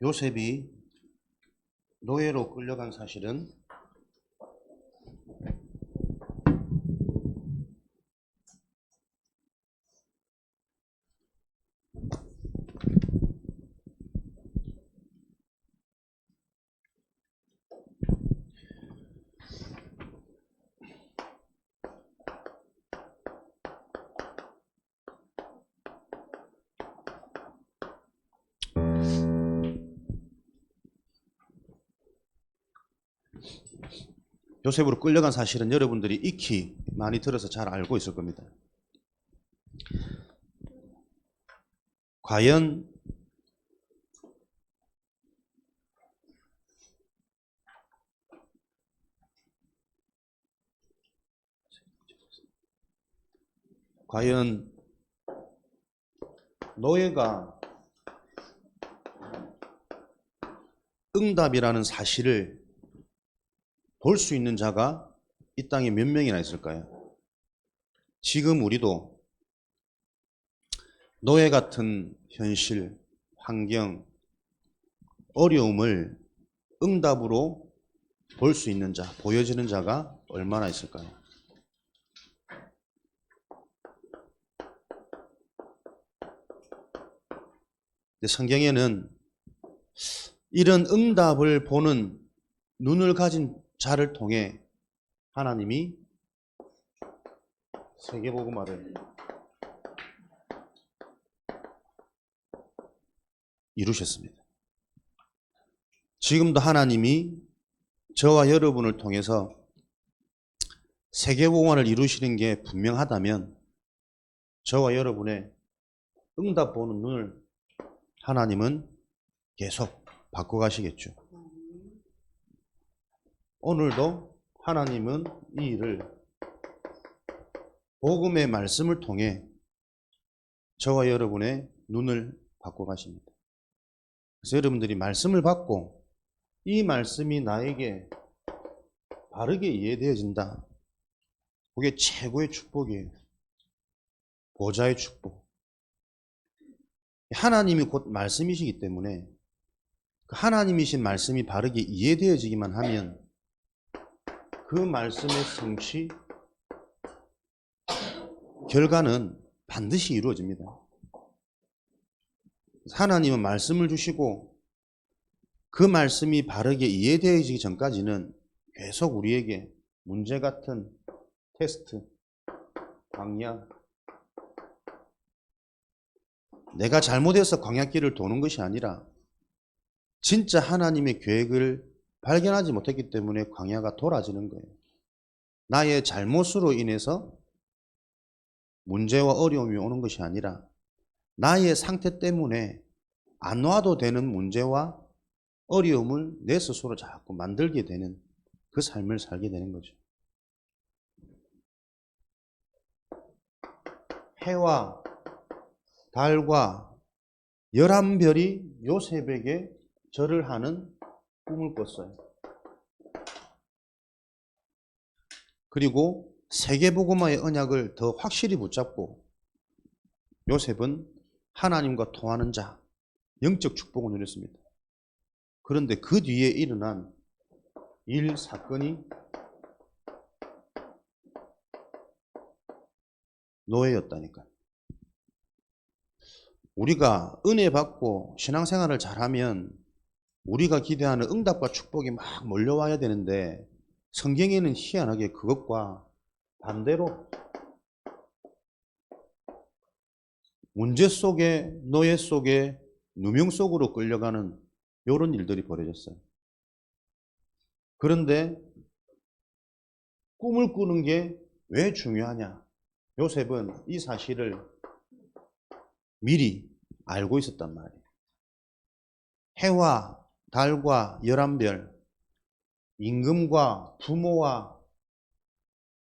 요셉이 노예로 끌려간 사실은 요셉으로 끌려간 사실은 여러분들이 익히 많이 들어서 잘 알고 있을 겁니다. 과연 노예가 응답이라는 사실을 볼 수 있는 자가 이 땅에 몇 명이나 있을까요? 지금 우리도 노예 같은 현실, 환경, 어려움을 응답으로 볼 수 있는 자, 보여지는 자가 얼마나 있을까요? 성경에는 이런 응답을 보는 눈을 가진 자를 통해 하나님이 세계복음화를 이루셨습니다. 지금도 하나님이 저와 여러분을 통해서 세계복음화를 이루시는 게 분명하다면 저와 여러분의 응답 보는 눈을 하나님은 계속 바꿔가시겠죠. 오늘도 하나님은 이 일을 복음의 말씀을 통해 저와 여러분의 눈을 바꿔가십니다. 그래서 여러분들이 말씀을 받고 이 말씀이 나에게 바르게 이해되어진다. 그게 최고의 축복이에요. 보좌의 축복. 하나님이 곧 말씀이시기 때문에 그 하나님이신 말씀이 바르게 이해되어지기만 하면 그 말씀의 성취, 결과는 반드시 이루어집니다. 하나님은 말씀을 주시고 그 말씀이 바르게 이해되어지기 전까지는 계속 우리에게 문제 같은 테스트, 광야, 내가 잘못해서 광야길을 도는 것이 아니라 진짜 하나님의 계획을 발견하지 못했기 때문에 광야가 돌아지는 거예요. 나의 잘못으로 인해서 문제와 어려움이 오는 것이 아니라 나의 상태 때문에 안 와도 되는 문제와 어려움을 내 스스로 자꾸 만들게 되는 그 삶을 살게 되는 거죠. 해와 달과 11별이 요셉에게 절을 하는 꿈을 꿨어요. 그리고 세계복음화의 언약을 더 확실히 붙잡고 요셉은 하나님과 통하는 자, 영적 축복을 누렸습니다. 그런데 그 뒤에 일어난 사건이 노예였다니까요. 우리가 은혜 받고 신앙생활을 잘하면 우리가 기대하는 응답과 축복이 막 몰려와야 되는데 성경에는 희한하게 그것과 반대로 문제 속에 노예 속에 누명 속으로 끌려가는 이런 일들이 벌어졌어요. 그런데 꿈을 꾸는 게 왜 중요하냐? 요셉은 이 사실을 미리 알고 있었단 말이에요. 해와 달과 11별, 임금과 부모와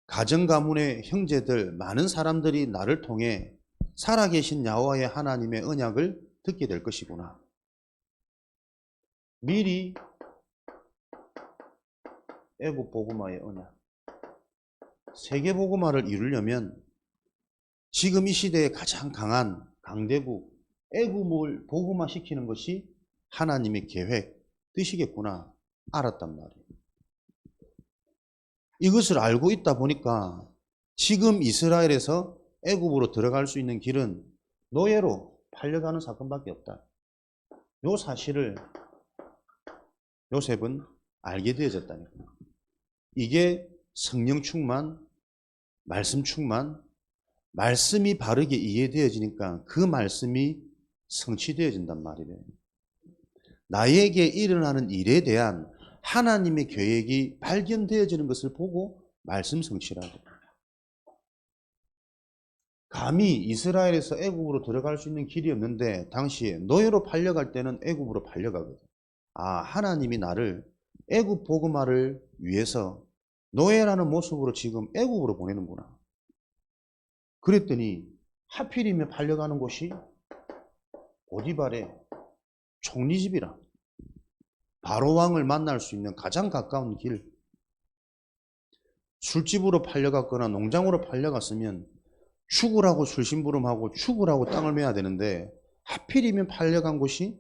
가정 가문의 형제들, 많은 사람들이 나를 통해 살아계신 야호와의 하나님의 언약을 듣게 될 것이구나. 미리 애국 복음화의 언약, 세계 복음화를 이루려면 지금 이 시대에 가장 강한 강대국 애국을 복음화시키는 것이 하나님의 계획, 뜻이겠구나 알았단 말이에요. 이것을 알고 있다 보니까 지금 이스라엘에서 애굽으로 들어갈 수 있는 길은 노예로 팔려가는 사건밖에 없다. 요 사실을 요셉은 알게 되어졌다니까. 이게 성령 충만, 말씀 충만, 말씀이 바르게 이해되어지니까 그 말씀이 성취되어진단 말이에요. 나에게 일어나는 일에 대한 하나님의 계획이 발견되어지는 것을 보고 말씀 성취라고. 감히 이스라엘에서 애굽으로 들어갈 수 있는 길이 없는데 당시에 노예로 팔려갈 때는 애굽으로 팔려가거든. 아, 하나님이 나를 애굽 복음화를 위해서 노예라는 모습으로 지금 애굽으로 보내는구나. 그랬더니 하필이면 팔려가는 곳이 보디발의 총리집이라. 바로 왕을 만날 수 있는 가장 가까운 길. 술집으로 팔려갔거나 농장으로 팔려갔으면 죽으라고 술심부름하고 죽으라고 땅을 매야 되는데 하필이면 팔려간 곳이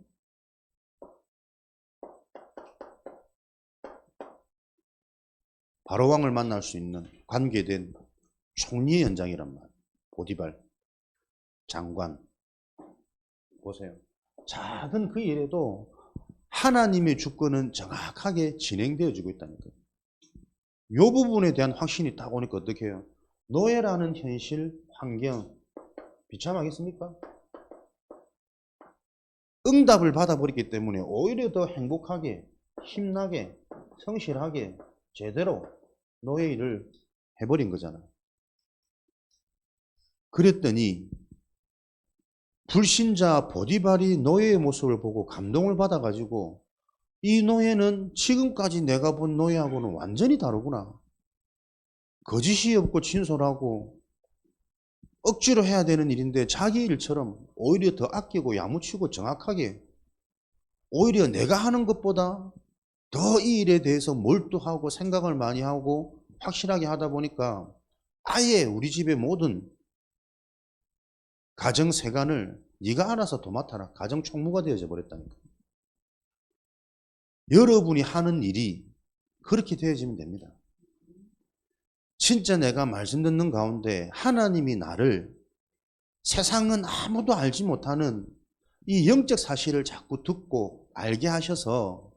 바로 왕을 만날 수 있는 관계된 총리의 현장이란 말이에요. 보디발 장관. 보세요. 작은 그 일에도 하나님의 주권은 정확하게 진행되어지고 있다니까요. 이 부분에 대한 확신이 딱 오니까 어떻게 해요? 노예라는 현실, 환경 비참하겠습니까? 응답을 받아버렸기 때문에 오히려 더 행복하게, 힘나게, 성실하게 제대로 노예 일을 해버린 거잖아요. 그랬더니 불신자 보디발이 노예의 모습을 보고 감동을 받아가지고 이 노예는 지금까지 내가 본 노예하고는 완전히 다르구나. 거짓이 없고 진솔하고 억지로 해야 되는 일인데 자기 일처럼 오히려 더 아끼고 야무치고 정확하게 오히려 내가 하는 것보다 더 이 일에 대해서 몰두하고 생각을 많이 하고 확실하게 하다 보니까 아예 우리 집의 모든 가정 세간을 네가 알아서 도맡아라. 가정 총무가 되어져 버렸다니까. 여러분이 하는 일이 그렇게 되어지면 됩니다. 진짜 내가 말씀 듣는 가운데 하나님이 나를 세상은 아무도 알지 못하는 이 영적 사실을 자꾸 듣고 알게 하셔서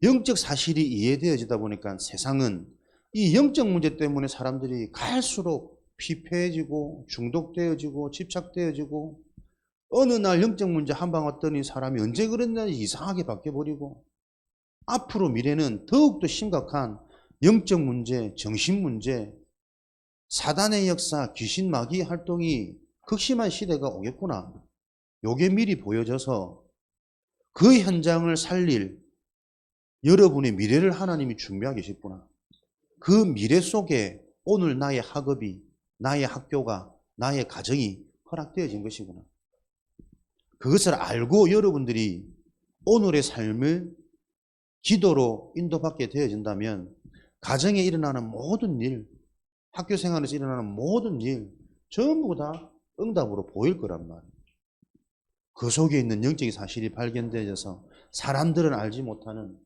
영적 사실이 이해되어지다 보니까 세상은 이 영적 문제 때문에 사람들이 갈수록 피폐해지고 중독되어지고 집착되어지고 어느 날 영적 문제 한 방 왔더니 사람이 언제 그랬는지 이상하게 바뀌어버리고 앞으로 미래는 더욱더 심각한 영적 문제, 정신 문제, 사단의 역사, 귀신 마귀 활동이 극심한 시대가 오겠구나. 요게 미리 보여져서 그 현장을 살릴 여러분의 미래를 하나님이 준비하고 계셨구나. 그 미래 속에 오늘 나의 학업이, 나의 학교가, 나의 가정이 허락되어진 것이구나. 그것을 알고 여러분들이 오늘의 삶을 기도로 인도받게 되어진다면 가정에 일어나는 모든 일, 학교 생활에서 일어나는 모든 일 전부 다 응답으로 보일 거란 말이에요. 그 속에 있는 영적인 사실이 발견되어서 사람들은 알지 못하는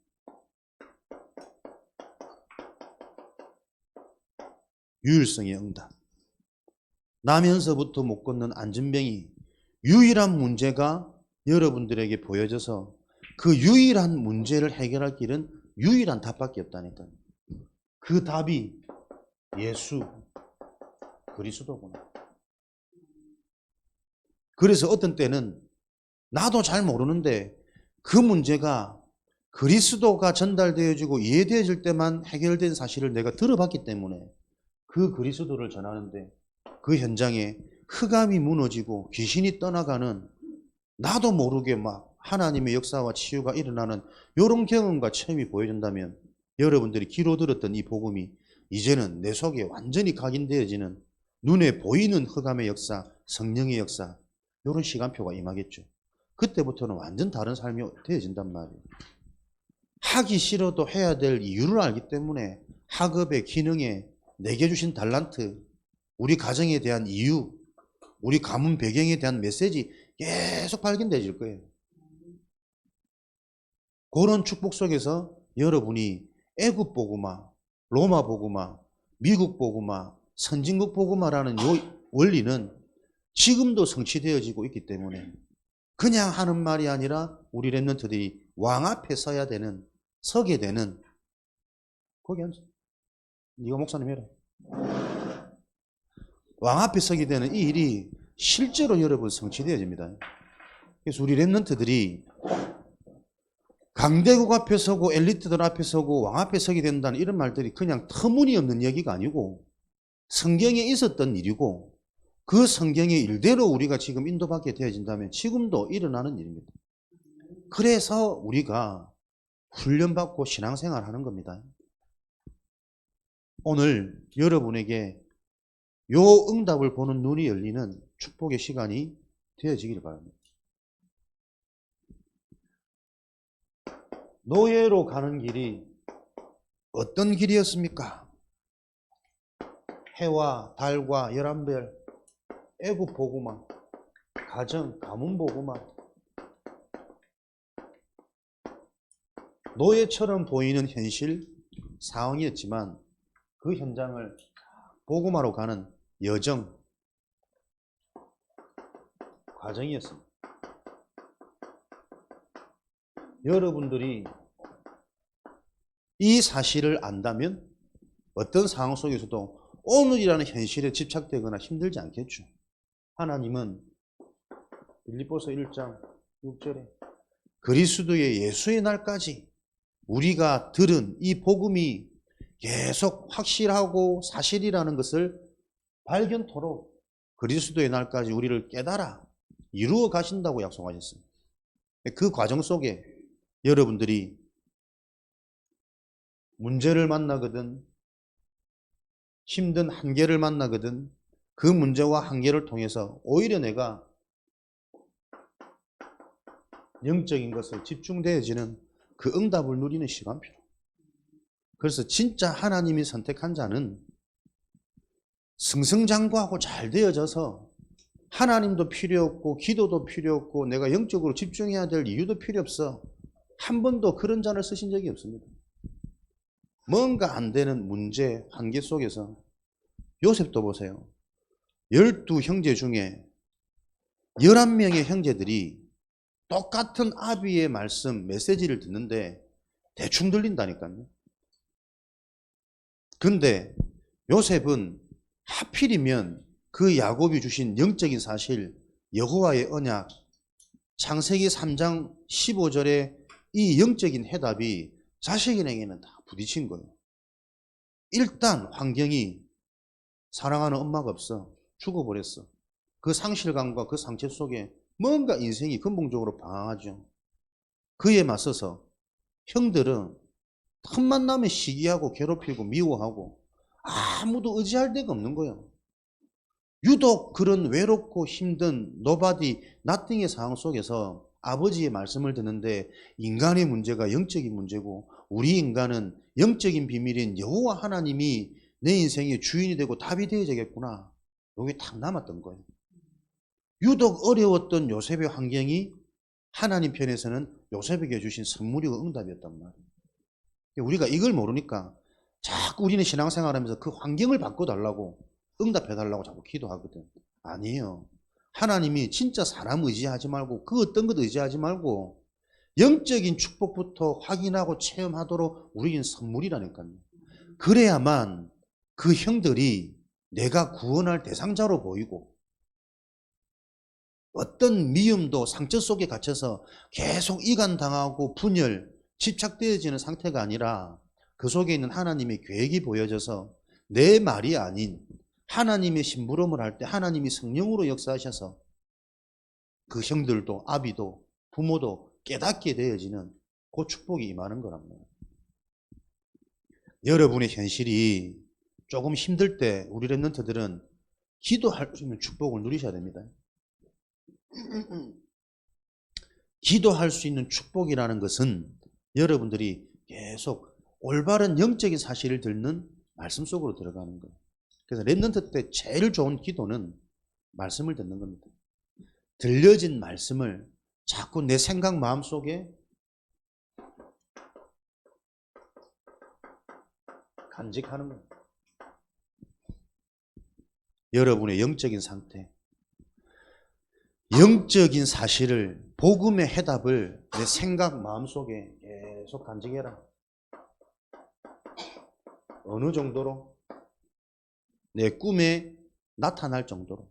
유일성의 응답. 나면서부터 못 걷는 안전병이 유일한 문제가 여러분들에게 보여져서 그 유일한 문제를 해결할 길은 유일한 답밖에 없다니까요. 그 답이 예수 그리스도구나. 그래서 어떤 때는 나도 잘 모르는데 그 문제가 그리스도가 전달되어지고 이해되어질 때만 해결된 사실을 내가 들어봤기 때문에 그 그리스도를 전하는데 그 현장에 흑암이 무너지고 귀신이 떠나가는 나도 모르게 막 하나님의 역사와 치유가 일어나는 이런 경험과 체험이 보여준다면 여러분들이 귀로 들었던 이 복음이 이제는 내 속에 완전히 각인되어지는 눈에 보이는 흑암의 역사, 성령의 역사 이런 시간표가 임하겠죠. 그때부터는 완전 다른 삶이 되어진단 말이에요. 하기 싫어도 해야 될 이유를 알기 때문에 학업의 기능에 내게 주신 달란트, 우리 가정에 대한 이유, 우리 가문 배경에 대한 메시지 계속 발견되질 거예요. 그런 축복 속에서 여러분이 애굽 복음화, 로마 복음화, 미국 복음화, 선진국 복음화라는 요 원리는 지금도 성취되어지고 있기 때문에 그냥 하는 말이 아니라 우리 랩런트들이 왕 앞에 서게 되는 거기 앉아. 네가 목사님 해라. 왕 앞에 서게 되는 이 일이 실제로 여러분 성취되어집니다. 그래서 우리 랩런트들이 강대국 앞에 서고 엘리트들 앞에 서고 왕 앞에 서게 된다는 이런 말들이 그냥 터무니없는 얘기가 아니고 성경에 있었던 일이고 그 성경의 일대로 우리가 지금 인도받게 되어진다면 지금도 일어나는 일입니다. 그래서 우리가 훈련받고 신앙생활 하는 겁니다. 오늘 여러분에게 요 응답을 보는 눈이 열리는 축복의 시간이 되어지길 바랍니다. 노예로 가는 길이 어떤 길이었습니까? 해와 달과 11별, 애굽 복음화, 가정, 가문 복음화, 노예처럼 보이는 현실 상황이었지만 그 현장을 복음화로 가는 여정, 과정이었습니다. 여러분들이 이 사실을 안다면 어떤 상황 속에서도 오늘이라는 현실에 집착되거나 힘들지 않겠죠. 하나님은 빌립보서 1장 6절에 그리스도의 예수의 날까지 우리가 들은 이 복음이 계속 확실하고 사실이라는 것을 발견토록 그리스도의 날까지 우리를 깨달아 이루어 가신다고 약속하셨습니다. 그 과정 속에 여러분들이 문제를 만나거든 힘든 한계를 만나거든 그 문제와 한계를 통해서 오히려 내가 영적인 것을 집중되어지는 그 응답을 누리는 시간표. 그래서 진짜 하나님이 선택한 자는 승승장구하고 잘 되어져서 하나님도 필요 없고 기도도 필요 없고 내가 영적으로 집중해야 될 이유도 필요 없어. 한 번도 그런 잔을 쓰신 적이 없습니다. 뭔가 안 되는 문제, 한계 속에서 요셉도 보세요. 12형제 중에 11명의 형제들이 똑같은 아비의 말씀, 메시지를 듣는데 대충 들린다니까요. 근데 요셉은 하필이면 그 야곱이 주신 영적인 사실, 여호와의 언약, 창세기 3장 15절에 이 영적인 해답이 자식에게는 다 부딪힌 거예요. 일단 환경이 사랑하는 엄마가 없어. 죽어버렸어. 그 상실감과 그 상처 속에 뭔가 인생이 근본적으로 방황하죠. 그에 맞서서 형들은 틈만 나면 시기하고 괴롭히고 미워하고 아무도 의지할 데가 없는 거예요. 유독 그런 외롭고 힘든 노바디, 나띵의 상황 속에서 아버지의 말씀을 듣는데 인간의 문제가 영적인 문제고 우리 인간은 영적인 비밀인 여호와 하나님이 내 인생의 주인이 되고 답이 되어야겠구나. 여기 딱 남았던 거예요. 유독 어려웠던 요셉의 환경이 하나님 편에서는 요셉에게 주신 선물이고 응답이었단 말이에요. 우리가 이걸 모르니까 자꾸 우리는 신앙생활하면서 그 환경을 바꿔달라고 응답해달라고 자꾸 기도하거든. 아니에요. 하나님이 진짜 사람 의지하지 말고 그 어떤 것 의지하지 말고 영적인 축복부터 확인하고 체험하도록 우리는 선물이라니까요. 그래야만 그 형들이 내가 구원할 대상자로 보이고 어떤 미움도 상처 속에 갇혀서 계속 이간당하고 분열, 집착되어지는 상태가 아니라 그 속에 있는 하나님의 계획이 보여져서 내 말이 아닌 하나님의 심부름을 할 때 하나님이 성령으로 역사하셔서 그 형들도 아비도 부모도 깨닫게 되어지는 그 축복이 임하는 거란 말이에요. 여러분의 현실이 조금 힘들 때 우리 랩런트들은 기도할 수 있는 축복을 누리셔야 됩니다. 기도할 수 있는 축복이라는 것은 여러분들이 계속 올바른 영적인 사실을 듣는 말씀 속으로 들어가는 거예요. 그래서 랩런트 때 제일 좋은 기도는 말씀을 듣는 겁니다. 들려진 말씀을 자꾸 내 생각 마음속에 간직하는 거예요. 여러분의 영적인 상태, 영적인 사실을, 복음의 해답을 내 생각, 마음속에 계속 간직해라. 어느 정도로? 내 꿈에 나타날 정도로.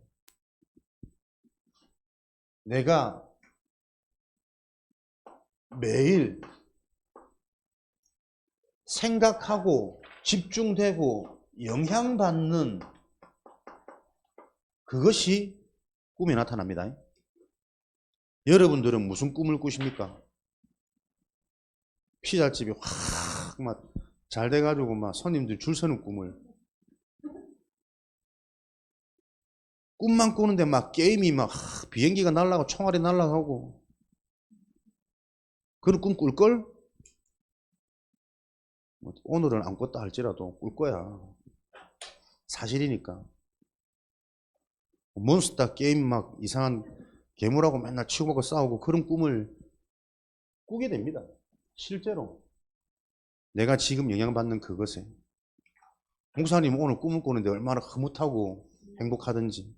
내가 매일 생각하고 집중되고 영향받는 그것이 꿈에 나타납니다. 여러분들은 무슨 꿈을 꾸십니까? 피자집이 확 막 잘 돼가지고 막 손님들 줄 서는 꿈을. 꿈만 꾸는데 막 게임이 막 비행기가 날아가고 총알이 날아가고 그런 꿈 꿀걸? 오늘은 안 꿨다 할지라도 꿀 거야. 사실이니까. 몬스터 게임 막 이상한 괴물하고 맨날 치고받고 싸우고 그런 꿈을 꾸게 됩니다. 실제로. 내가 지금 영향받는 그것에. 목사님 오늘 꿈을 꾸는데 얼마나 흐뭇하고 행복하든지.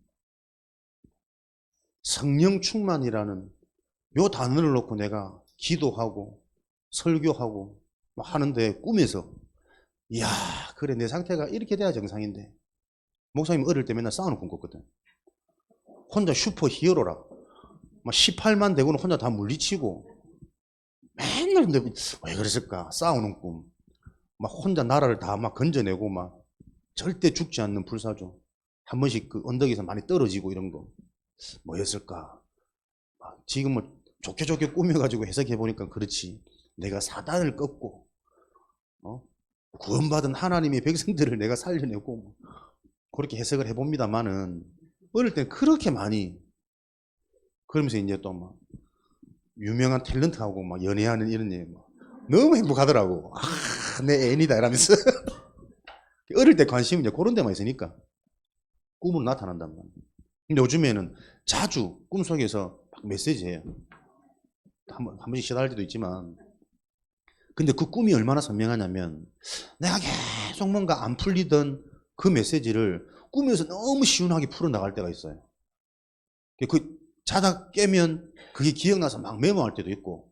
성령 충만이라는 요 단어를 놓고 내가 기도하고 설교하고 하는데 꿈에서 이야 그래 내 상태가 이렇게 돼야 정상인데. 목사님 어릴 때 맨날 싸우는 꿈 꿨거든. 혼자 슈퍼 히어로라고. 막 18만 대군을 혼자 다 물리치고 맨날 근데 왜 그랬을까? 싸우는 꿈. 막 혼자 나라를 다 막 건져내고 막 절대 죽지 않는 불사조. 한 번씩 그 언덕에서 많이 떨어지고 이런 거. 뭐였을까? 지금 뭐 좋게 좋게 꾸며가지고 해석해 보니까 그렇지. 내가 사단을 꺾고 구원받은 하나님의 백성들을 내가 살려내고 그렇게 해석을 해봅니다만은 어릴 땐 그렇게 많이 그러면서 이제 또 막 유명한 탤런트하고 막 연애하는 이런 일 막 너무 행복하더라고. 아, 내 애인이다 이러면서 어릴 때 관심은 이제 그런 데만 있으니까 꿈으로 나타난단 말이야. 근데 요즘에는 자주 꿈속에서 막 메시지해요. 한 번씩 시달할 때도 있지만 근데 그 꿈이 얼마나 선명하냐면 내가 계속 뭔가 안 풀리던 그 메시지를 꿈에서 너무 시원하게 풀어나갈 때가 있어요. 그 자다 깨면 그게 기억나서 막 메모할 때도 있고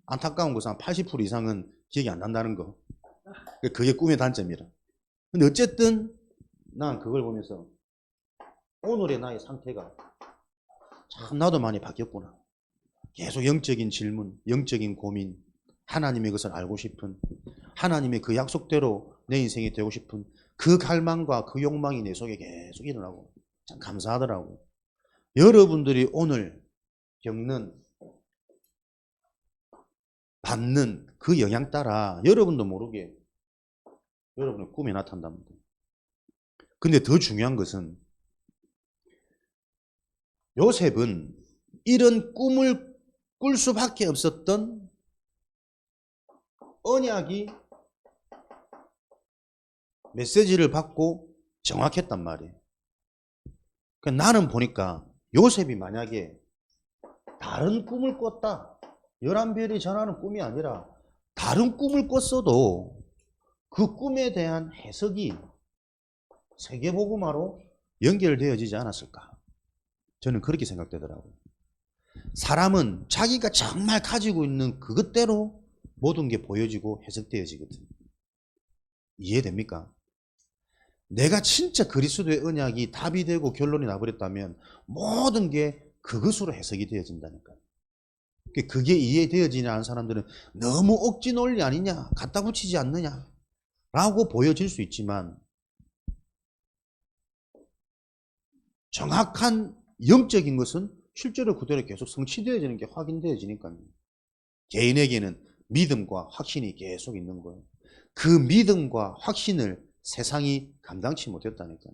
안타까운 것은 한 80% 이상은 기억이 안 난다는 거. 그게 꿈의 단점이라. 근데 어쨌든 난 그걸 보면서 오늘의 나의 상태가 참 나도 많이 바뀌었구나. 계속 영적인 질문, 영적인 고민, 하나님의 것을 알고 싶은, 하나님의 그 약속대로 내 인생이 되고 싶은 그 갈망과 그 욕망이 내 속에 계속 일어나고 참 감사하더라고. 여러분들이 오늘 겪는, 받는 그 영향 따라 여러분도 모르게 여러분의 꿈이 나타난답니다. 근데 더 중요한 것은 요셉은 이런 꿈을 꿀 수밖에 없었던 언약이 메시지를 받고 정확했단 말이에요. 그러니까 나는 보니까 요셉이 만약에 다른 꿈을 꿨다. 11별이 전하는 꿈이 아니라 다른 꿈을 꿨어도 그 꿈에 대한 해석이 세계복음화로 연결되어지지 않았을까. 저는 그렇게 생각되더라고요. 사람은 자기가 정말 가지고 있는 그것대로 모든 게 보여지고 해석되어지거든. 이해됩니까? 내가 진짜 그리스도의 언약이 답이 되고 결론이 나버렸다면 모든 게 그것으로 해석이 되어진다니까요. 그게 이해되어지지 않은 사람들은 너무 억지 논리 아니냐, 갖다 붙이지 않느냐 라고 보여질 수 있지만 정확한 영적인 것은 실제로 그대로 계속 성취되어지는 게 확인되어지니까요. 개인에게는 믿음과 확신이 계속 있는 거예요. 그 믿음과 확신을 세상이 감당치 못했다니까요.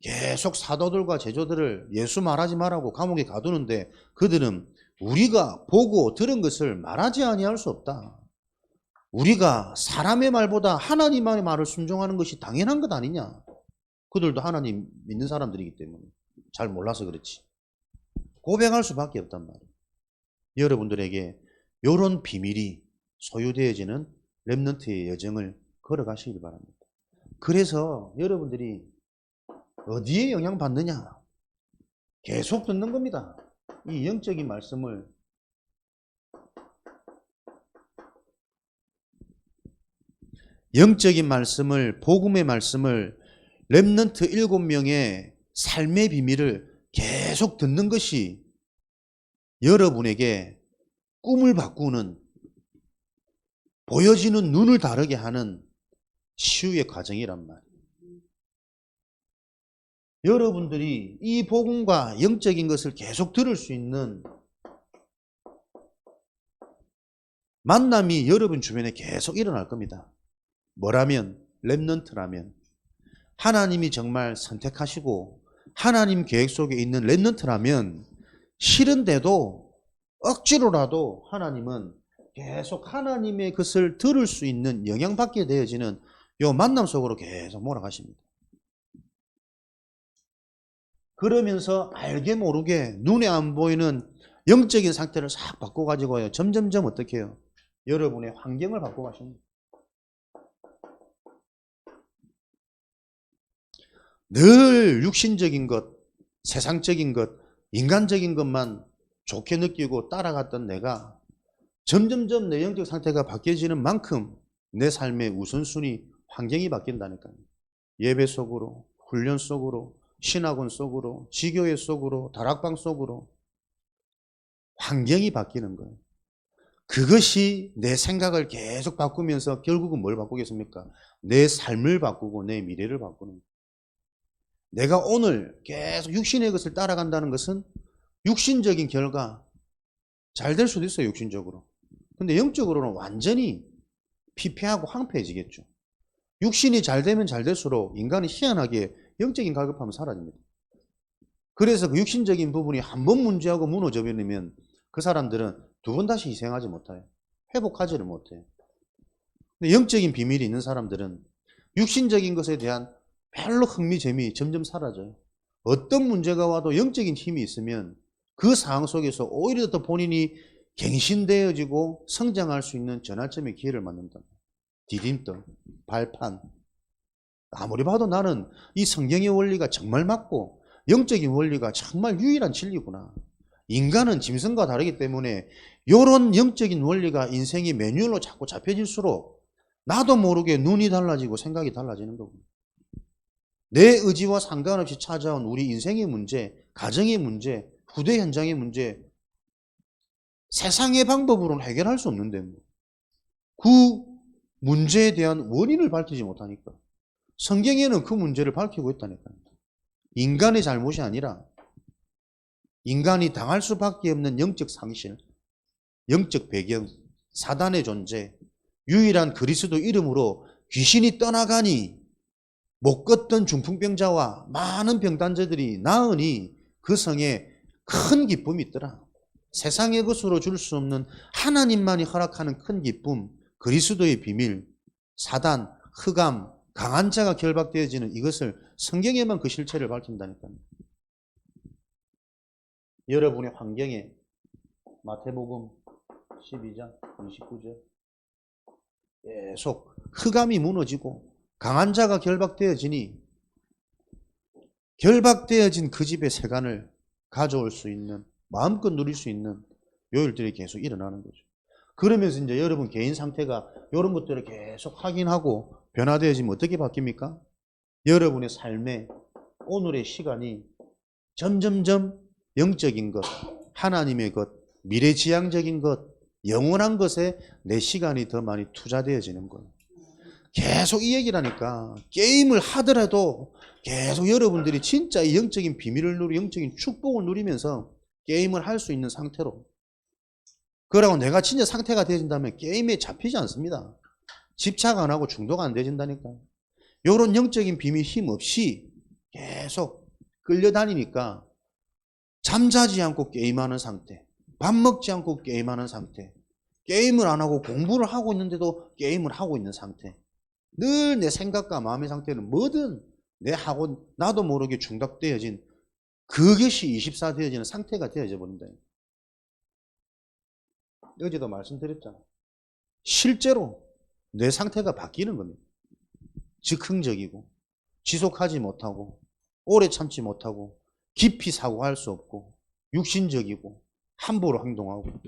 계속 사도들과 제자들을 예수 말하지 말라고 감옥에 가두는데 그들은 우리가 보고 들은 것을 말하지 아니할 수 없다. 우리가 사람의 말보다 하나님의 말을 순종하는 것이 당연한 것 아니냐. 그들도 하나님 믿는 사람들이기 때문에 잘 몰라서 그렇지. 고백할 수밖에 없단 말이에요. 여러분들에게 이런 비밀이 소유되어지는 렘넌트의 여정을 걸어가시길 바랍니다. 그래서 여러분들이 어디에 영향받느냐? 계속 듣는 겁니다. 이 영적인 말씀을. 영적인 말씀을, 복음의 말씀을, 렘넌트 7명의 삶의 비밀을 계속 듣는 것이 여러분에게 꿈을 바꾸는, 보여지는 눈을 다르게 하는 치유의 과정이란 말이에요. 여러분들이 이 복음과 영적인 것을 계속 들을 수 있는 만남이 여러분 주변에 계속 일어날 겁니다. 뭐라면? 렘넌트라면. 하나님이 정말 선택하시고 하나님 계획 속에 있는 렘넌트라면 싫은데도 억지로라도 하나님은 계속 하나님의 것을 들을 수 있는, 영향받게 되어지는 요 만남 속으로 계속 몰아가십니다. 그러면서 알게 모르게 눈에 안 보이는 영적인 상태를 싹 바꿔가지고요, 점점점 어떻게 해요? 여러분의 환경을 바꿔가십니다. 늘 육신적인 것, 세상적인 것, 인간적인 것만 좋게 느끼고 따라갔던 내가 점점점 내 영적 상태가 바뀌어지는 만큼 내 삶의 우선순위, 환경이 바뀐다니까요. 예배 속으로, 훈련 속으로, 신학원 속으로, 지교회 속으로, 다락방 속으로 환경이 바뀌는 거예요. 그것이 내 생각을 계속 바꾸면서 결국은 뭘 바꾸겠습니까? 내 삶을 바꾸고 내 미래를 바꾸는 거예요. 내가 오늘 계속 육신의 것을 따라간다는 것은 육신적인 결과 잘 될 수도 있어요, 육신적으로. 근데 영적으로는 완전히 피폐하고 황폐해지겠죠. 육신이 잘 되면 잘 될수록 인간이 희한하게 영적인 갈급함은 사라집니다. 그래서 그 육신적인 부분이 한 번 문제하고 무너져 버리면 그 사람들은 두 번 다시 희생하지 못해요. 회복하지를 못해요. 근데 영적인 비밀이 있는 사람들은 육신적인 것에 대한 별로 흥미, 재미 점점 사라져요. 어떤 문제가 와도 영적인 힘이 있으면 그 상황 속에서 오히려 더 본인이 갱신되어지고 성장할 수 있는 전환점의 기회를 만든다. 디딤돌, 발판. 아무리 봐도 나는 이 성경의 원리가 정말 맞고 영적인 원리가 정말 유일한 진리구나. 인간은 짐승과 다르기 때문에 이런 영적인 원리가 인생의 매뉴얼로 자꾸 잡혀질수록 나도 모르게 눈이 달라지고 생각이 달라지는 거고, 내 의지와 상관없이 찾아온 우리 인생의 문제, 가정의 문제, 후대 현장의 문제, 세상의 방법으로는 해결할 수 없는데 그 문제에 대한 원인을 밝히지 못하니까 성경에는 그 문제를 밝히고 있다니까요. 인간의 잘못이 아니라 인간이 당할 수밖에 없는 영적 상실, 영적 배경, 사단의 존재, 유일한 그리스도 이름으로 귀신이 떠나가니 못 걷던 중풍병자와 많은 병단자들이 나으니 그 성에 큰 기쁨이 있더라. 세상의 것으로 줄 수 없는 하나님만이 허락하는 큰 기쁨, 그리스도의 비밀, 사단, 흑암, 강한 자가 결박되어지는 이것을 성경에만 그 실체를 밝힌다니까요. 여러분의 환경에 마태복음 12장 29절 계속 흑암이 무너지고 강한 자가 결박되어지니 결박되어진 그 집의 세간을 가져올 수 있는, 마음껏 누릴 수 있는 요일들이 계속 일어나는 거죠. 그러면서 이제 여러분 개인 상태가 이런 것들을 계속 확인하고 변화되어지면 어떻게 바뀝니까? 여러분의 삶에 오늘의 시간이 점점점 영적인 것, 하나님의 것, 미래지향적인 것, 영원한 것에 내 시간이 더 많이 투자되어지는 거예요. 계속 이 얘기라니까. 게임을 하더라도 계속 여러분들이 진짜 이 영적인 비밀을 누리고 영적인 축복을 누리면서 게임을 할 수 있는 상태로. 그러고 내가 진짜 상태가 되어진다면 게임에 잡히지 않습니다. 집착 안 하고 중독 안 되어진다니까. 이런 영적인 비밀 힘 없이 계속 끌려다니니까 잠자지 않고 게임하는 상태, 밥 먹지 않고 게임하는 상태, 게임을 안 하고 공부를 하고 있는데도 게임을 하고 있는 상태, 늘 내 생각과 마음의 상태는 뭐든 내 하고 나도 모르게 중독되어진 그것이 24 되어지는 상태가 되어져 버린다. 어제도 말씀드렸잖아. 실제로 내 상태가 바뀌는 겁니다. 즉흥적이고 지속하지 못하고 오래 참지 못하고 깊이 사고할 수 없고 육신적이고 함부로 행동하고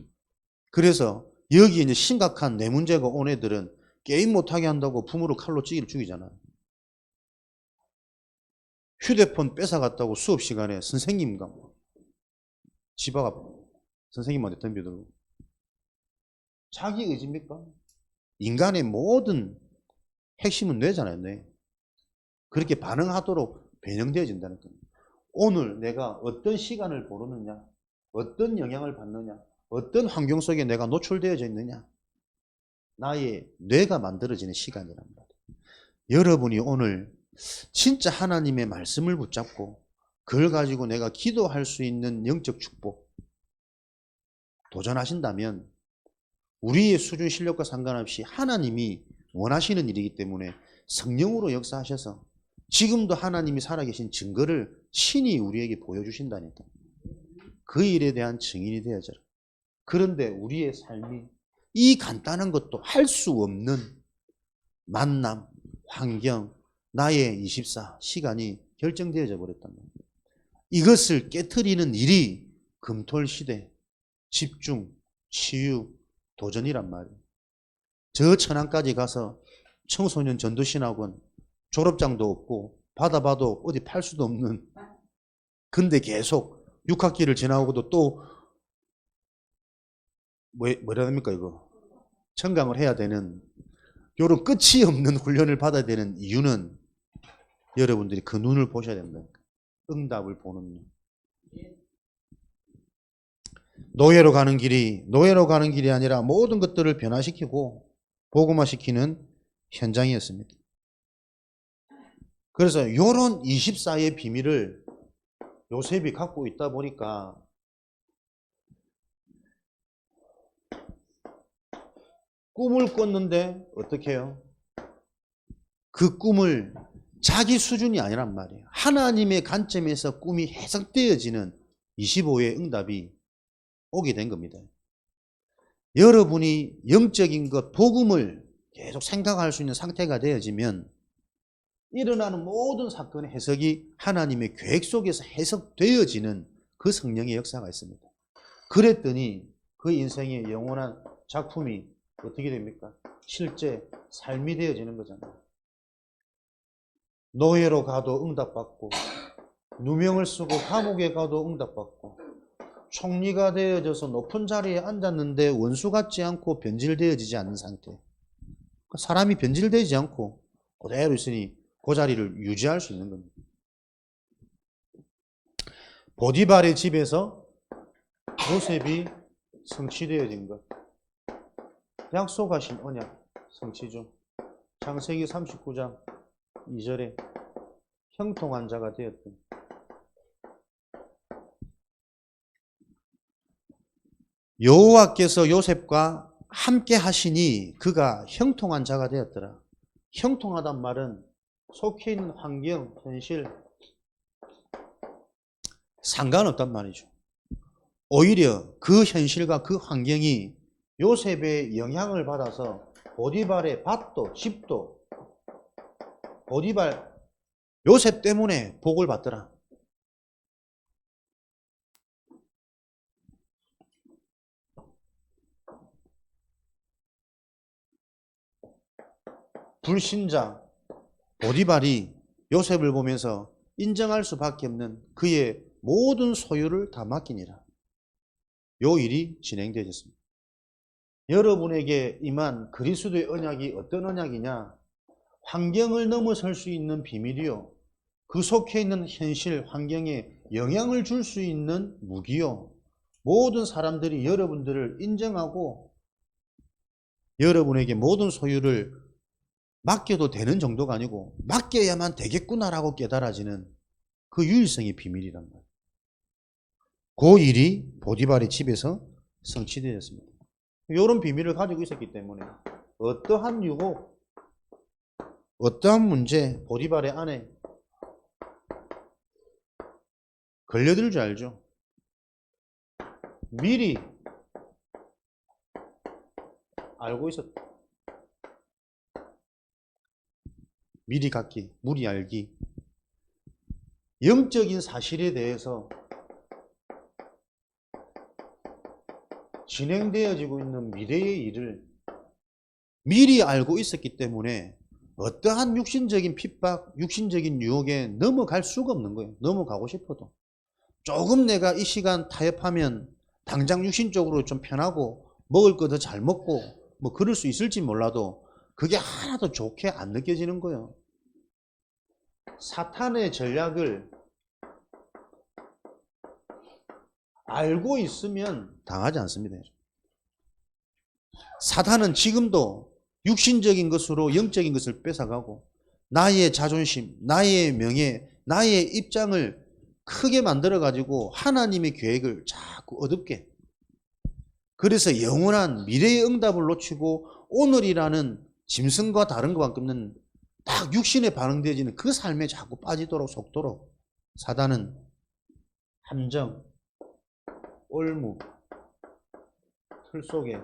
그래서 여기 이제 심각한 뇌 문제가 온 애들은 게임 못하게 한다고 부모를 칼로 찌기를 죽이잖아요. 휴대폰 뺏어갔다고 수업 시간에 선생님과 집 앞 선생님한테 덤벼들고 자기 의지입니까? 인간의 모든 핵심은 뇌잖아요. 뇌. 그렇게 반응하도록 변형되어진다는 겁니다. 오늘 내가 어떤 시간을 보르느냐, 어떤 영향을 받느냐, 어떤 환경 속에 내가 노출되어져 있느냐, 나의 뇌가 만들어지는 시간이란 말이에요. 여러분이 오늘 진짜 하나님의 말씀을 붙잡고 그걸 가지고 내가 기도할 수 있는 영적 축복 도전하신다면 우리의 수준 실력과 상관없이 하나님이 원하시는 일이기 때문에 성령으로 역사하셔서 지금도 하나님이 살아계신 증거를 신이 우리에게 보여주신다니까. 그 일에 대한 증인이 되어져라. 그런데 우리의 삶이 이 간단한 것도 할 수 없는 만남, 환경, 나의 24시간이 결정되어져 버렸단 말이에요. 이것을 깨트리는 일이 금토일시대, 집중, 치유, 도전이란 말이에요. 저 천안까지 가서 청소년 전도신학원 졸업장도 없고 받아봐도 어디 팔 수도 없는 근데 계속 6학기를 지나고도 또 뭐라 합니까 이거 청강을 해야 되는 이런 끝이 없는 훈련을 받아야 되는 이유는 여러분들이 그 눈을 보셔야 됩니다. 응답을 보는 눈. 노예로 가는 길이 아니라 모든 것들을 변화시키고 복음화시키는 현장이었습니다. 그래서 이런 24의 비밀을 요셉이 갖고 있다 보니까 꿈을 꿨는데 어떻게 해요? 그 꿈을 자기 수준이 아니란 말이에요. 하나님의 관점에서 꿈이 해석되어지는 25의 응답이 오게 된 겁니다. 여러분이 영적인 것, 복음을 계속 생각할 수 있는 상태가 되어지면 일어나는 모든 사건의 해석이 하나님의 계획 속에서 해석되어지는 그 성령의 역사가 있습니다. 그랬더니 그 인생의 영원한 작품이 어떻게 됩니까? 실제 삶이 되어지는 거잖아요. 노예로 가도 응답받고 누명을 쓰고 감옥에 가도 응답받고 총리가 되어져서 높은 자리에 앉았는데 원수 같지 않고 변질되어지지 않는 상태. 사람이 변질되지 않고 그대로 있으니 그 자리를 유지할 수 있는 겁니다. 보디발의 집에서 요셉이 성취되어진 것. 약속하신 언약 성취죠. 창세기 39장 2절에 형통한 자가 되었던 여호와께서 요셉과 함께 하시니 그가 형통한 자가 되었더라. 형통하단 말은 속해 있는 환경, 현실 상관없단 말이죠. 오히려 그 현실과 그 환경이 요셉의 영향을 받아서 보디발의 밭도 집도 보디발 요셉 때문에 복을 받더라. 불신자 보디발이 요셉을 보면서 인정할 수밖에 없는 그의 모든 소유를 다 맡기니라. 요 일이 진행되었습니다. 여러분에게 임한 그리스도의 언약이 어떤 언약이냐? 환경을 넘어설 수 있는 비밀이요. 그 속해 있는 현실, 환경에 영향을 줄 수 있는 무기요. 모든 사람들이 여러분들을 인정하고 여러분에게 모든 소유를 맡겨도 되는 정도가 아니고 맡겨야만 되겠구나라고 깨달아지는 그 유일성의 비밀이란 말이에요. 그 일이 보디발의 집에서 성취되었습니다. 이런 비밀을 가지고 있었기 때문에 어떠한 유혹, 어떠한 문제, 보디발의 안에 걸려들 줄 알죠. 미리 알고 있었다. 미리 갖기, 무리 알기. 영적인 사실에 대해서 진행되어지고 있는 미래의 일을 미리 알고 있었기 때문에 어떠한 육신적인 핍박, 육신적인 유혹에 넘어갈 수가 없는 거예요. 넘어가고 싶어도. 조금 내가 이 시간 타협하면 당장 육신적으로 좀 편하고 먹을 거 더 잘 먹고 뭐 그럴 수 있을지 몰라도 그게 하나도 좋게 안 느껴지는 거예요. 사탄의 전략을 알고 있으면 당하지 않습니다. 사탄은 지금도 육신적인 것으로 영적인 것을 뺏어가고 나의 자존심, 나의 명예, 나의 입장을 크게 만들어가지고 하나님의 계획을 자꾸 어둡게, 그래서 영원한 미래의 응답을 놓치고 오늘이라는 짐승과 다른 것밖에 없는 딱 육신에 반응되어지는 그 삶에 자꾸 빠지도록 속도록 사단은 함정, 올무, 틀 속에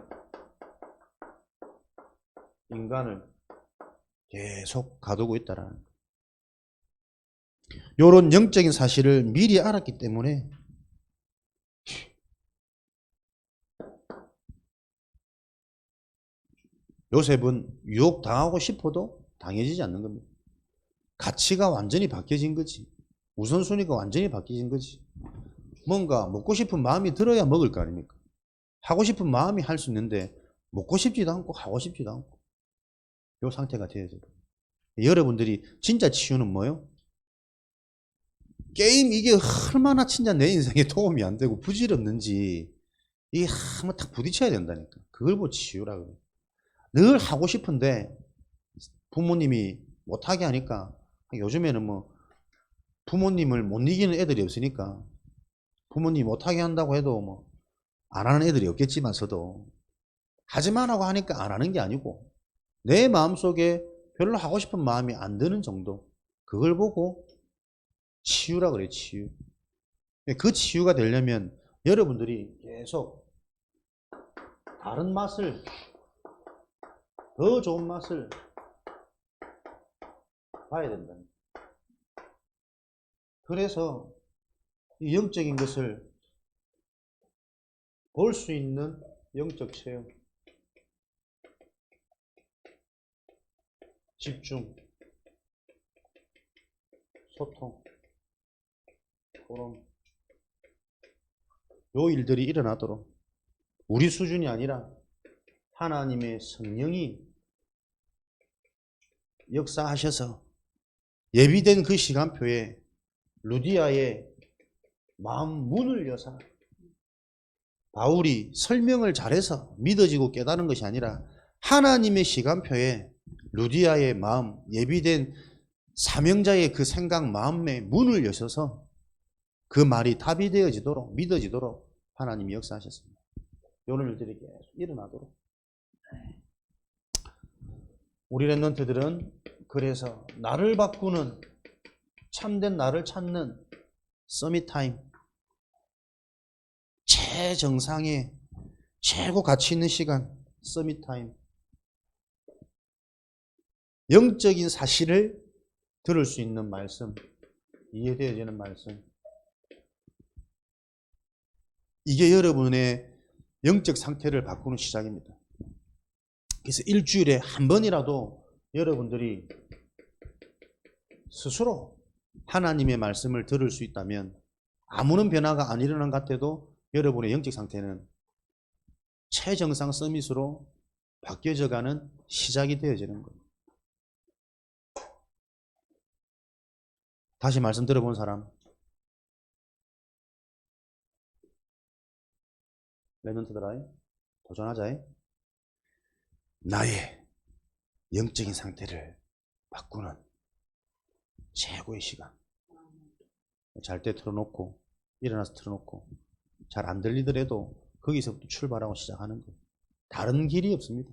인간을 계속 가두고 있다라는 거예요. 이런 영적인 사실을 미리 알았기 때문에 요셉은 유혹당하고 싶어도 당해지지 않는 겁니다. 가치가 완전히 바뀌어진 거지. 우선순위가 완전히 바뀌어진 거지. 뭔가 먹고 싶은 마음이 들어야 먹을 거 아닙니까? 하고 싶은 마음이 할 수 있는데 먹고 싶지도 않고 하고 싶지도 않고 이 상태가 되어져요. 여러분들이 진짜 치유는 뭐예요? 게임 이게 얼마나 진짜 내 인생에 도움이 안 되고 부질없는지 이게 한번 딱 부딪혀야 된다니까. 그걸 뭐 치유라고 그래요. 늘 하고 싶은데 부모님이 못하게 하니까 요즘에는 뭐 부모님을 못 이기는 애들이 없으니까 부모님이 못하게 한다고 해도 뭐 안 하는 애들이 없겠지만서도 하지 말라고 하니까 안 하는 게 아니고 내 마음속에 별로 하고 싶은 마음이 안 드는 정도, 그걸 보고 치유라 그래요. 치유. 그 치유가 되려면 여러분들이 계속 다른 맛을, 더 좋은 맛을 봐야 된다. 그래서 이 영적인 것을 볼 수 있는 영적 체험, 집중, 소통, 그런 요 일들이 일어나도록 우리 수준이 아니라 하나님의 성령이 역사하셔서 예비된 그 시간표에 루디아의 마음 문을 여사 바울이 설명을 잘해서 믿어지고 깨달은 것이 아니라 하나님의 시간표에 루디아의 마음, 예비된 사명자의 그 생각 마음의 문을 여셔서 그 말이 답이 되어지도록 믿어지도록 하나님이 역사하셨습니다. 이런 일들이 계속 일어나도록. 우리 랩런트들은 그래서 나를 바꾸는 참된 나를 찾는 서밋타임, 최정상의 최고 가치 있는 시간, 서밋타임, 영적인 사실을 들을 수 있는 말씀, 이해되어지는 말씀, 이게 여러분의 영적 상태를 바꾸는 시작입니다. 그래서 일주일에 한 번이라도 여러분들이 스스로 하나님의 말씀을 들을 수 있다면 아무런 변화가 안 일어난 것 같아도 여러분의 영적 상태는 최정상 서밋으로 바뀌어져가는 시작이 되어지는 거예요. 다시 말씀 들어본 사람, 랩런트들아 도전하자. 나의 영적인 상태를 바꾸는 최고의 시간. 잘 때 틀어놓고 일어나서 틀어놓고 잘 안 들리더라도 거기서부터 출발하고 시작하는 거예요. 다른 길이 없습니다.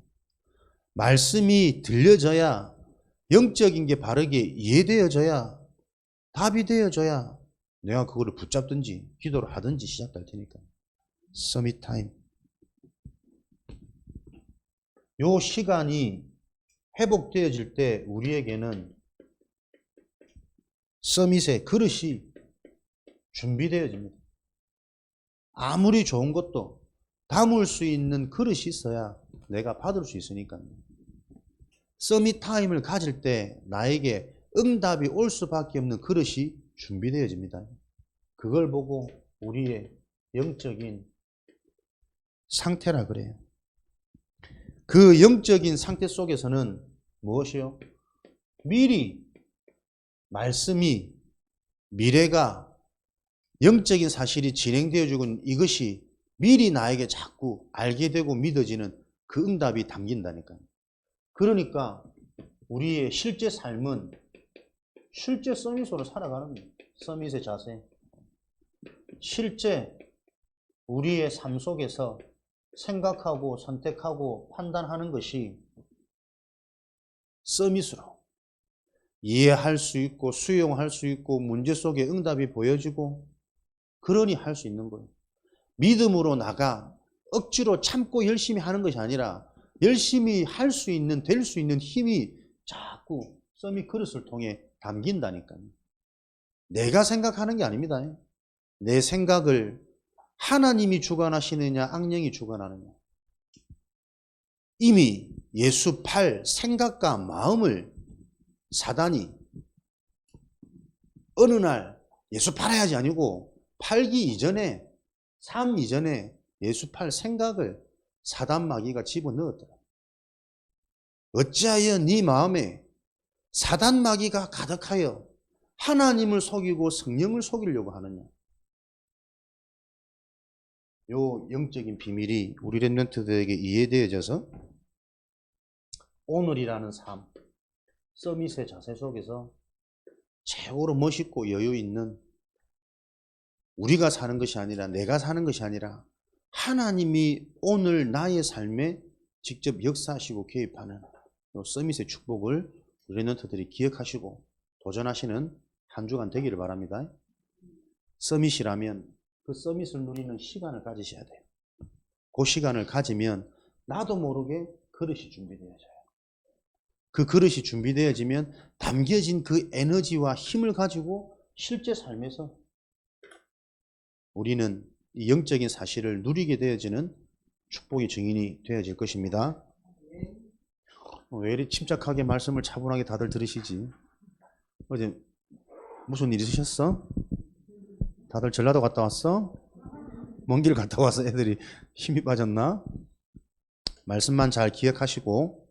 말씀이 들려져야, 영적인 게 바르게 이해되어져야, 답이 되어져야 내가 그거를 붙잡든지 기도를 하든지 시작될 테니까. 서밋 타임. 요 시간이 회복되어질 때 우리에게는 서밋의 그릇이 준비되어집니다. 아무리 좋은 것도 담을 수 있는 그릇이 있어야 내가 받을 수 있으니까요. 서밋 타임을 가질 때 나에게 응답이 올 수밖에 없는 그릇이 준비되어집니다. 그걸 보고 우리의 영적인 상태라 그래요. 그 영적인 상태 속에서는 무엇이요? 미리 말씀이, 미래가, 영적인 사실이 진행되어지고 이것이 미리 나에게 자꾸 알게 되고 믿어지는 그 응답이 담긴다니까요. 그러니까 우리의 실제 삶은 실제 서밋으로 살아가는 거예요. 서밋의 자세. 실제 우리의 삶 속에서 생각하고 선택하고 판단하는 것이 서밋으로 이해할 수 있고 수용할 수 있고 문제 속에 응답이 보여지고 그러니 할 수 있는 거예요. 믿음으로 나가 억지로 참고 열심히 하는 것이 아니라 열심히 할 수 있는, 될 수 있는 힘이 자꾸 서밋 그릇을 통해 담긴다니까요. 내가 생각하는 게 아닙니다. 내 생각을 하나님이 주관하시느냐 악령이 주관하느냐. 이미 예수 팔 생각과 마음을 사단이 어느 날 예수 팔아야지 아니고 팔기 이전에, 삶 이전에 예수 팔 생각을 사단 마귀가 집어넣었더라. 어찌하여 네 마음에 사단 마귀가 가득하여 하나님을 속이고 성령을 속이려고 하느냐. 요 영적인 비밀이 우리 렘넌트들에게 이해되어져서 오늘이라는 삶, 서밋의 자세 속에서 최고로 멋있고 여유 있는 우리가 사는 것이 아니라 내가 사는 것이 아니라 하나님이 오늘 나의 삶에 직접 역사하시고 개입하는 요 서밋의 축복을 렘넌트들이 기억하시고 도전하시는 한 주간 되기를 바랍니다. 서밋이라면 그 서밋을 누리는 시간을 가지셔야 돼요. 그 시간을 가지면 나도 모르게 그릇이 준비되어져요. 그 그릇이 준비되어지면 담겨진 그 에너지와 힘을 가지고 실제 삶에서 우리는 이 영적인 사실을 누리게 되어지는 축복의 증인이 되어질 것입니다. 왜 이리 침착하게 말씀을 차분하게 다들 들으시지? 어제 무슨 일 있으셨어? 다들 전라도 갔다 왔어? 먼 길 갔다 와서 애들이 힘이 빠졌나? 말씀만 잘 기억하시고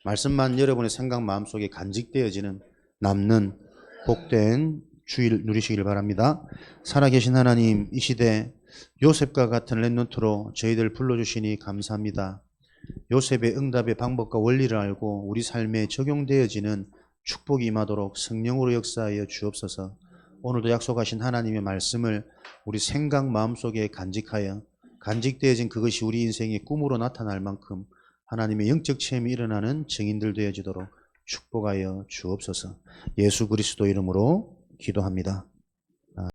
말씀만 여러분의 생각 마음속에 간직되어지는 남는 복된 주일 누리시길 바랍니다. 살아계신 하나님, 이 시대 요셉과 같은 렘넌트로 저희들 불러주시니 감사합니다. 요셉의 응답의 방법과 원리를 알고 우리 삶에 적용되어지는 축복이 임하도록 성령으로 역사하여 주옵소서. 오늘도 약속하신 하나님의 말씀을 우리 생각 마음속에 간직하여 간직되어진 그것이 우리 인생의 꿈으로 나타날 만큼 하나님의 영적 체험이 일어나는 증인들 되어지도록 축복하여 주옵소서. 예수 그리스도 이름으로 기도합니다.